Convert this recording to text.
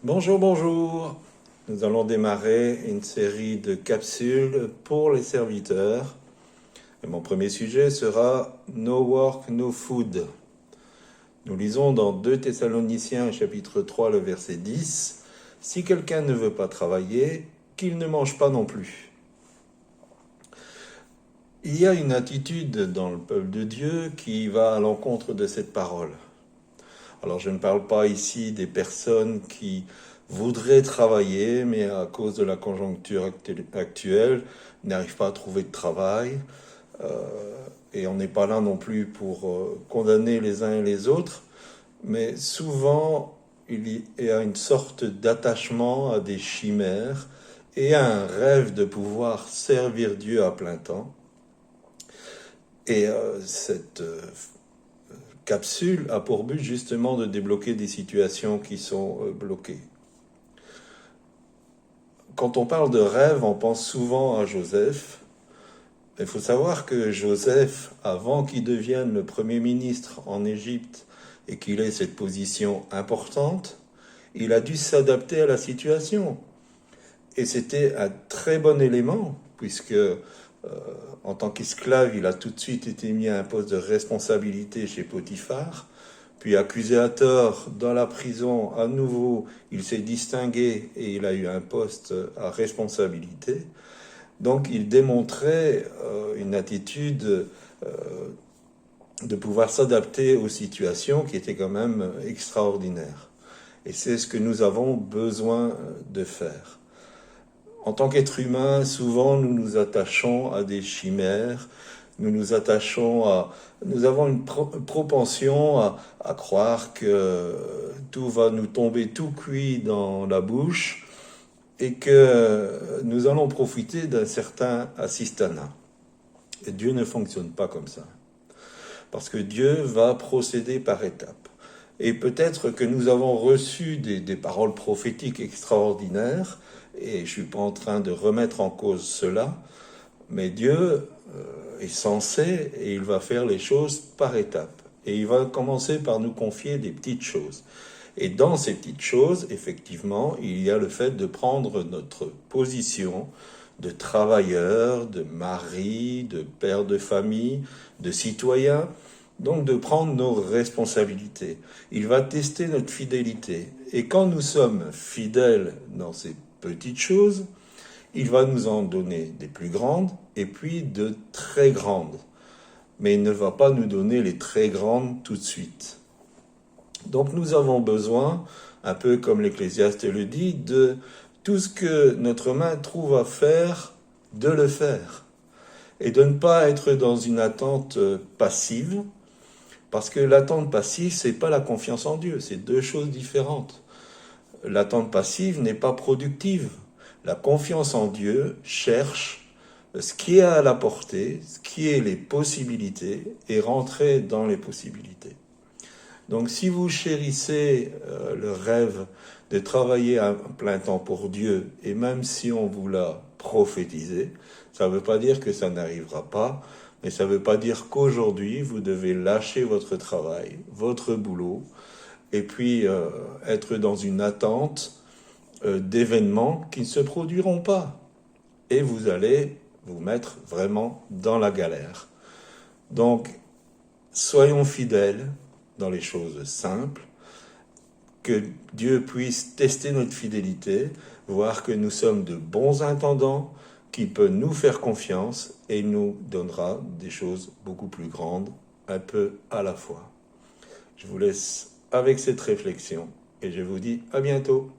Bonjour, bonjour. Nous allons démarrer une série de capsules pour les serviteurs. Et mon premier sujet sera No Work, No Food. Nous lisons dans 2 Thessaloniciens chapitre 3 le verset 10. Si quelqu'un ne veut pas travailler, qu'il ne mange pas non plus. Il y a une attitude dans le peuple de Dieu qui va à l'encontre de cette parole. Alors je ne parle pas ici des personnes qui voudraient travailler, mais à cause de la conjoncture actuelle, n'arrivent pas à trouver de travail. Et on n'est pas là non plus pour condamner les uns et les autres, mais souvent il y a une sorte d'attachement à des chimères et à un rêve de pouvoir servir Dieu à plein temps. Et cette capsule a pour but justement de débloquer des situations qui sont bloquées. Quand on parle de rêve, on pense souvent à Joseph. Il faut savoir que Joseph, avant qu'il devienne le premier ministre en Égypte et qu'il ait cette position importante, il a dû s'adapter à la situation. Et c'était un très bon élément, puisque en tant qu'esclave, il a tout de suite été mis à un poste de responsabilité chez Potiphar. Puis accusé à tort dans la prison, à nouveau, il s'est distingué et il a eu un poste à responsabilité. Donc il démontrait une attitude de pouvoir s'adapter aux situations qui étaient quand même extraordinaires. Et c'est ce que nous avons besoin de faire. En tant qu'être humain, souvent nous nous attachons à des chimères, nous avons une propension à croire que tout va nous tomber tout cuit dans la bouche et que nous allons profiter d'un certain assistanat. Et Dieu ne fonctionne pas comme ça. Parce que Dieu va procéder par étapes. Et peut-être que nous avons reçu des paroles prophétiques extraordinaires, et je ne suis pas en train de remettre en cause cela, mais Dieu est censé et il va faire les choses par étapes. Et il va commencer par nous confier des petites choses. Et dans ces petites choses, effectivement, il y a le fait de prendre notre position de travailleur, de mari, de père de famille, de citoyen, donc de prendre nos responsabilités. Il va tester notre fidélité. Et quand nous sommes fidèles dans ces petites choses, il va nous en donner des plus grandes et puis de très grandes. Mais il ne va pas nous donner les très grandes tout de suite. Donc nous avons besoin, un peu comme l'Ecclésiaste le dit, de tout ce que notre main trouve à faire, de le faire. Et de ne pas être dans une attente passive, parce que l'attente passive, c'est pas la confiance en Dieu, c'est 2 choses différentes. L'attente passive n'est pas productive. La confiance en Dieu cherche ce qui est à la portée, ce qui est les possibilités, et rentrer dans les possibilités. Donc si vous chérissez le rêve de travailler à plein temps pour Dieu, et même si on vous l'a prophétisé, ça ne veut pas dire que ça n'arrivera pas, mais ça ne veut pas dire qu'aujourd'hui, vous devez lâcher votre travail, votre boulot, et puis être dans une attente d'événements qui ne se produiront pas. Et vous allez vous mettre vraiment dans la galère. Donc, soyons fidèles dans les choses simples, que Dieu puisse tester notre fidélité, voir que nous sommes de bons intendants, qui peut nous faire confiance et nous donnera des choses beaucoup plus grandes, un peu à la fois. Je vous laisse avec cette réflexion et je vous dis à bientôt.